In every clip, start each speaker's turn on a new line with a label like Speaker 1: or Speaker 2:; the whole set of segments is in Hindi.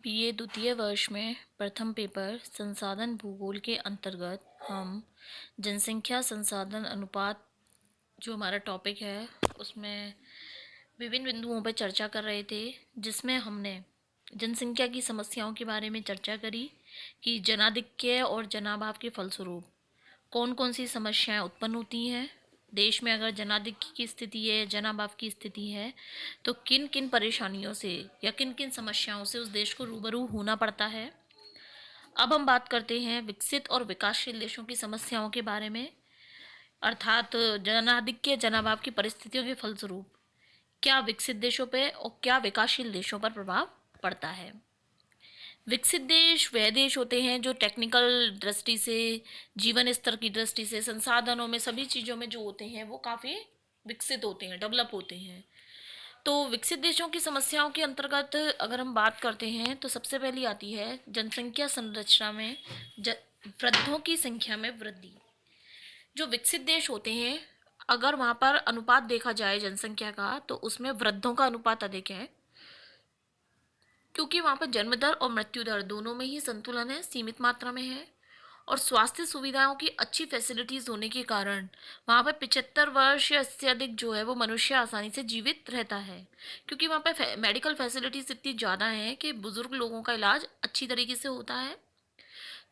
Speaker 1: बीए द्वितीय वर्ष में प्रथम पेपर संसाधन भूगोल के अंतर्गत हम जनसंख्या संसाधन अनुपात जो हमारा टॉपिक है उसमें विभिन्न बिंदुओं पर चर्चा कर रहे थे, जिसमें हमने जनसंख्या की समस्याओं के बारे में चर्चा करी कि जनाधिक्य और जनाभाव के फलस्वरूप कौन कौन सी समस्याएं उत्पन्न होती हैं। देश में अगर जनाधिक्य की स्थिति है, जनाभाव की स्थिति है, तो किन किन परेशानियों से या किन किन समस्याओं से उस देश को रूबरू होना पड़ता है। अब हम बात करते हैं विकसित और विकासशील देशों की समस्याओं के बारे में, अर्थात जनाधिक्य जनाभाव की परिस्थितियों के फलस्वरूप क्या विकसित देशों पर और क्या विकासशील देशों पर प्रभाव पड़ता है। विकसित देश वह देश होते हैं जो टेक्निकल दृष्टि से, जीवन स्तर की दृष्टि से, संसाधनों में, सभी चीज़ों में जो होते हैं वो काफ़ी विकसित होते हैं, डेवलप होते हैं। तो विकसित देशों की समस्याओं के अंतर्गत अगर हम बात करते हैं तो सबसे पहली आती है जनसंख्या संरचना में वृद्धों की संख्या में वृद्धि। जो विकसित देश होते हैं, अगर वहाँ पर अनुपात देखा जाए जनसंख्या का, तो उसमें वृद्धों का अनुपात अधिक है, क्योंकि वहाँ पर जन्म दर और मृत्यु दर दोनों में ही संतुलन है, सीमित मात्रा में है। और स्वास्थ्य सुविधाओं की अच्छी फैसिलिटीज़ होने के कारण वहाँ पर 75 वर्ष या इससे अधिक जो है वो मनुष्य आसानी से जीवित रहता है, क्योंकि वहाँ पर मेडिकल फैसिलिटीज़ इतनी ज़्यादा हैं कि बुज़ुर्ग लोगों का इलाज अच्छी तरीके से होता है।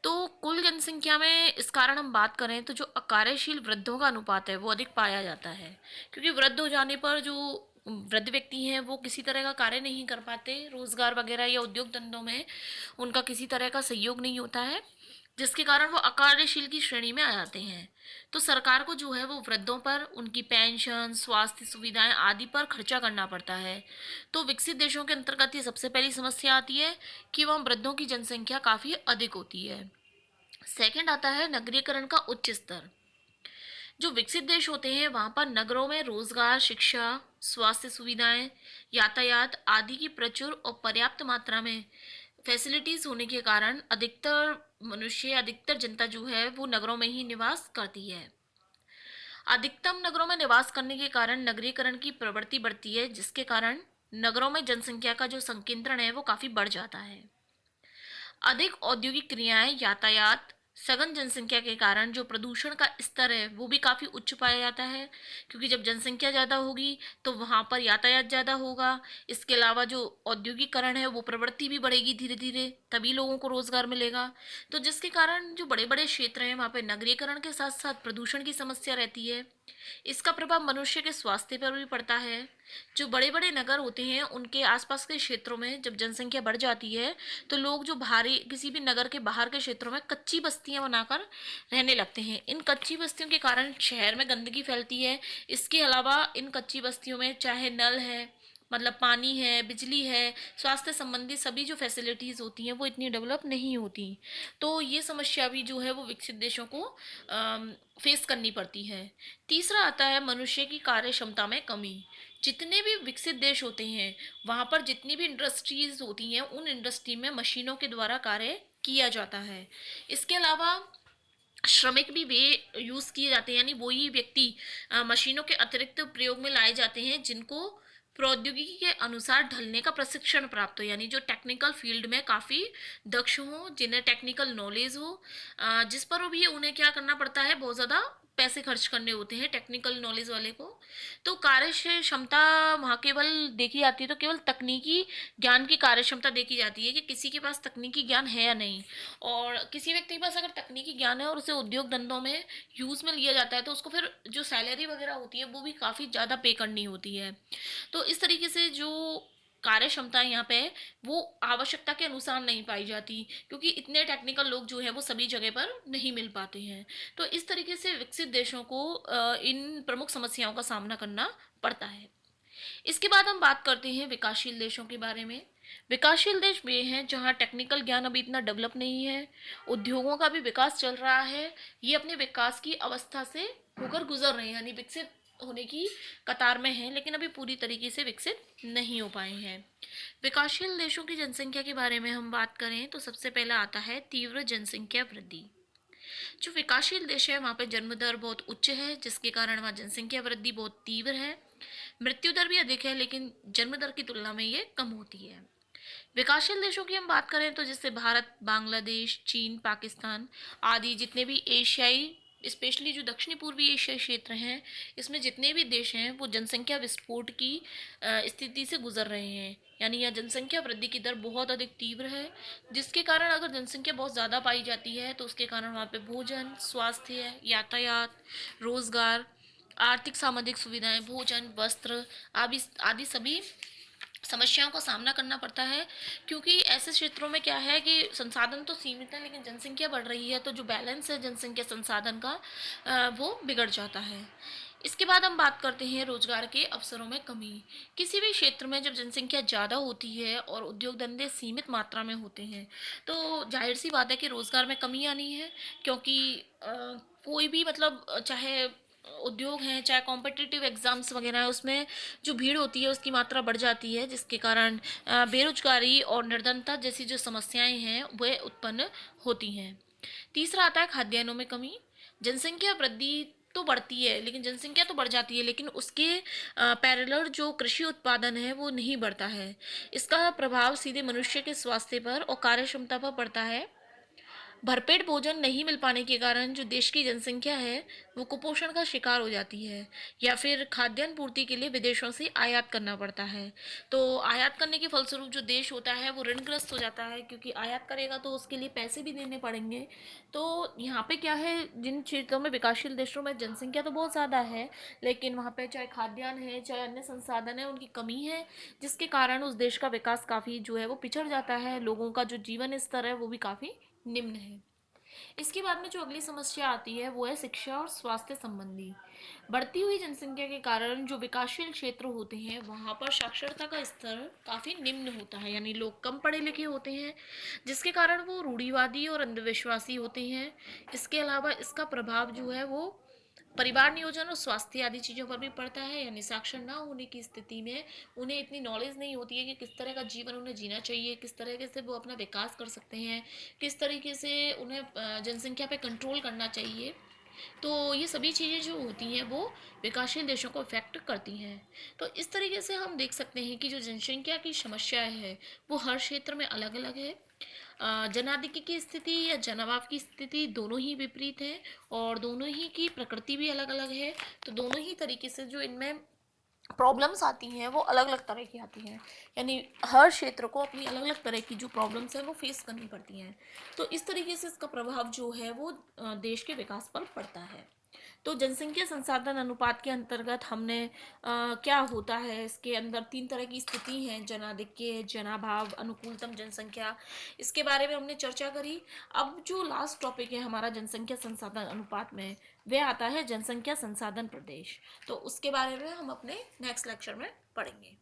Speaker 1: तो कुल जनसंख्या में इस कारण हम बात करें तो जो अकार्यशील वृद्धों का अनुपात है वो अधिक पाया जाता है, क्योंकि वृद्ध हो जाने पर जो वृद्ध व्यक्ति हैं वो किसी तरह का कार्य नहीं कर पाते, रोजगार वगैरह या उद्योग धंधों में उनका किसी तरह का सहयोग नहीं होता है, जिसके कारण वो अकार्यशील की श्रेणी में आ जाते हैं। तो सरकार को जो है वो वृद्धों पर उनकी पेंशन, स्वास्थ्य सुविधाएं आदि पर खर्चा करना पड़ता है। तो विकसित देशों के अंतर्गत ये सबसे पहली समस्या आती है कि वहाँ वृद्धों की जनसंख्या काफ़ी अधिक होती है। सेकंड आता है नगरीकरण का उच्च स्तर। जो विकसित देश होते हैं वहाँ पर नगरों में रोजगार, शिक्षा, स्वास्थ्य सुविधाएं, यातायात आदि की प्रचुर और पर्याप्त मात्रा में फैसिलिटीज होने के कारण अधिकतर मनुष्य, अधिकतर जनता जो है वो नगरों में ही निवास करती है। अधिकतम नगरों में निवास करने के कारण नगरीकरण की प्रवृत्ति बढ़ती है, जिसके कारण नगरों में जनसंख्या का जो संकेंद्रण है वो काफ़ी बढ़ जाता है। अधिक औद्योगिक क्रियाएं, यातायात, सघन जनसंख्या के कारण जो प्रदूषण का स्तर है वो भी काफ़ी उच्च पाया जाता है, क्योंकि जब जनसंख्या ज़्यादा होगी तो वहाँ पर यातायात ज़्यादा होगा। इसके अलावा जो औद्योगिकरण है वो प्रवृत्ति भी बढ़ेगी धीरे धीरे, तभी लोगों को रोज़गार मिलेगा। तो जिसके कारण जो बड़े बड़े क्षेत्र हैं वहाँ पर नगरीकरण के साथ साथ प्रदूषण की समस्या रहती है। इसका प्रभाव मनुष्य के स्वास्थ्य पर भी पड़ता है। जो बड़े बड़े नगर होते हैं उनके आसपास के क्षेत्रों में जब जनसंख्या बढ़ जाती है तो लोग जो बाहरी किसी भी नगर के बाहर के क्षेत्रों में कच्ची बस्तियां बनाकर रहने लगते हैं। इन कच्ची बस्तियों के कारण शहर में गंदगी फैलती है। इसके अलावा इन कच्ची बस्तियों में चाहे नल है, मतलब पानी है, बिजली है, स्वास्थ्य संबंधी सभी जो फैसिलिटीज़ होती हैं वो इतनी डेवलप नहीं होती। तो ये समस्या भी जो है वो विकसित देशों को फेस करनी पड़ती है। तीसरा आता है मनुष्य की कार्य क्षमता में कमी। जितने भी विकसित देश होते हैं वहाँ पर जितनी भी इंडस्ट्रीज होती हैं उन इंडस्ट्री में मशीनों के द्वारा कार्य किया जाता है। इसके अलावा श्रमिक भी वे यूज़ किए जाते हैं, यानी वही व्यक्ति मशीनों के अतिरिक्त प्रयोग में लाए जाते हैं जिनको प्रौद्योगिकी के अनुसार ढलने का प्रशिक्षण प्राप्त हो, यानी जो टेक्निकल फील्ड में काफ़ी दक्ष हो, जिन्हें टेक्निकल नॉलेज हो, जिस पर भी उन्हें क्या करना पड़ता है, बहुत ज़्यादा पैसे खर्च करने होते हैं टेक्निकल नॉलेज वाले को। तो कार्य क्षमता वहाँ केवल देखी जाती है तो केवल तकनीकी ज्ञान की कार्य क्षमता देखी जाती है कि किसी के पास तकनीकी ज्ञान है या नहीं। और किसी व्यक्ति के पास अगर तकनीकी ज्ञान है और उसे उद्योग धंधों में यूज़ में लिया जाता है तो उसको फिर जो सैलरी वगैरह होती है वो भी काफ़ी ज़्यादा पे करनी होती है। तो इस तरीके से जो कार्य क्षमता यहाँ पे वो आवश्यकता के अनुसार नहीं पाई जाती, क्योंकि इतने टेक्निकल लोग जो है वो सभी जगह पर नहीं मिल पाते हैं। तो इस तरीके से विकसित देशों को इन प्रमुख समस्याओं का सामना करना पड़ता है। इसके बाद हम बात करते हैं विकासशील देशों के बारे में। विकासशील देश वे हैं जहाँ टेक्निकल ज्ञान अभी इतना डेवलप नहीं है, उद्योगों का भी विकास चल रहा है, ये अपने विकास की अवस्था से होकर गुजर रहे हैं, यानी विकसित होने की कतार में हैं, लेकिन अभी पूरी तरीके से विकसित नहीं हो पाए हैं। विकासशील देशों की जनसंख्या के बारे में हम बात करें तो सबसे पहला आता है तीव्र जनसंख्या वृद्धि। जो विकासशील देश है वहाँ पे जन्म दर बहुत उच्च है, जिसके कारण वहाँ जनसंख्या वृद्धि बहुत तीव्र है। मृत्यु दर भी अधिक है, लेकिन जन्म दर की तुलना में ये कम होती है। विकासशील देशों की हम बात करें तो जैसे भारत, बांग्लादेश, चीन, पाकिस्तान आदि जितने भी एशियाई, स्पेशली जो दक्षिणी पूर्वी एशियाई क्षेत्र हैं, इसमें जितने भी देश हैं वो जनसंख्या विस्फोट की स्थिति से गुजर रहे हैं। यानी यह जनसंख्या वृद्धि की दर बहुत अधिक तीव्र है, जिसके कारण अगर जनसंख्या बहुत ज़्यादा पाई जाती है तो उसके कारण वहाँ पे भोजन, स्वास्थ्य, यातायात, रोजगार, आर्थिक सामाजिक सुविधाएं, भोजन, वस्त्र आदि आदि सभी समस्याओं का सामना करना पड़ता है। क्योंकि ऐसे क्षेत्रों में क्या है कि संसाधन तो सीमित है लेकिन जनसंख्या बढ़ रही है, तो जो बैलेंस है जनसंख्या संसाधन का वो बिगड़ जाता है। इसके बाद हम बात करते हैं रोजगार के अवसरों में कमी। किसी भी क्षेत्र में जब जनसंख्या ज़्यादा होती है और उद्योग धंधे सीमित मात्रा में होते हैं तो जाहिर सी बात है कि रोजगार में कमी आनी है। क्योंकि कोई भी मतलब चाहे उद्योग हैं चाहे कॉम्पिटिटिव एग्ज़ाम्स वगैरह है, उसमें जो भीड़ होती है उसकी मात्रा बढ़ जाती है, जिसके कारण बेरोजगारी और निर्धनता जैसी जो समस्याएं हैं वह उत्पन्न होती हैं। तीसरा आता है खाद्यान्नों में कमी। जनसंख्या वृद्धि तो बढ़ती है लेकिन जनसंख्या तो बढ़ जाती है लेकिन उसके पैरेलल जो कृषि उत्पादन है वो नहीं बढ़ता है। इसका प्रभाव सीधे मनुष्य के स्वास्थ्य पर और कार्य क्षमता पर पड़ता है। भरपेट भोजन नहीं मिल पाने के कारण जो देश की जनसंख्या है वो कुपोषण का शिकार हो जाती है, या फिर खाद्यान्न पूर्ति के लिए विदेशों से आयात करना पड़ता है। तो आयात करने के फलस्वरूप जो देश होता है वो ऋणग्रस्त हो जाता है, क्योंकि आयात करेगा तो उसके लिए पैसे भी देने पड़ेंगे। तो यहाँ पे क्या है, जिन क्षेत्रों में विकासशील देशों में जनसंख्या तो बहुत ज़्यादा है लेकिन वहाँ पे चाहे खाद्यान्न है चाहे अन्य संसाधन है उनकी कमी है, जिसके कारण उस देश का विकास काफ़ी जो है वो पिछड़ जाता है, लोगों का जो जीवन स्तर है वो भी काफ़ी निम्न है। इसके बाद में जो अगली समस्या आती है वो है शिक्षा और स्वास्थ्य संबंधी। बढ़ती हुई जनसंख्या के कारण जो विकासशील क्षेत्र होते हैं वहाँ पर साक्षरता का स्तर काफ़ी निम्न होता है, यानी लोग कम पढ़े लिखे होते हैं, जिसके कारण वो रूढ़िवादी और अंधविश्वासी होते हैं। इसके अलावा इसका प्रभाव जो है वो परिवार नियोजन और स्वास्थ्य आदि चीज़ों पर भी पड़ता है। यानी साक्षर ना होने की स्थिति में उन्हें इतनी नॉलेज नहीं होती है कि किस तरह का जीवन उन्हें जीना चाहिए, किस तरीके से वो अपना विकास कर सकते हैं, किस तरीके से उन्हें जनसंख्या पे कंट्रोल करना चाहिए। तो ये सभी चीज़ें जो होती हैं वो विकासशील देशों को इफेक्ट करती हैं। तो इस तरीके से हम देख सकते हैं कि जो जनसंख्या की समस्या है वो हर क्षेत्र में अलग अलग है। जनाधिक्य की स्थिति या जनाभाव की स्थिति दोनों ही विपरीत है और दोनों ही की प्रकृति भी अलग अलग है। तो दोनों ही तरीके से जो इनमें प्रॉब्लम्स आती हैं वो अलग अलग तरह की आती हैं। यानी हर क्षेत्र को अपनी अलग अलग तरह की जो प्रॉब्लम्स हैं वो फेस करनी पड़ती हैं। तो इस तरीके से इसका प्रभाव जो है वो देश के विकास पर पड़ता है। तो जनसंख्या संसाधन अनुपात के अंतर्गत हमने क्या होता है, इसके अंदर तीन तरह की स्थिति हैं, जनाधिक्य, जनाभाव, अनुकूलतम जनसंख्या। इसके बारे में हमने चर्चा करी। अब जो लास्ट टॉपिक है हमारा जनसंख्या संसाधन अनुपात में, वह आता है जनसंख्या संसाधन प्रदेश। तो उसके बारे में हम अपने नेक्स्ट लेक्चर में पढ़ेंगे।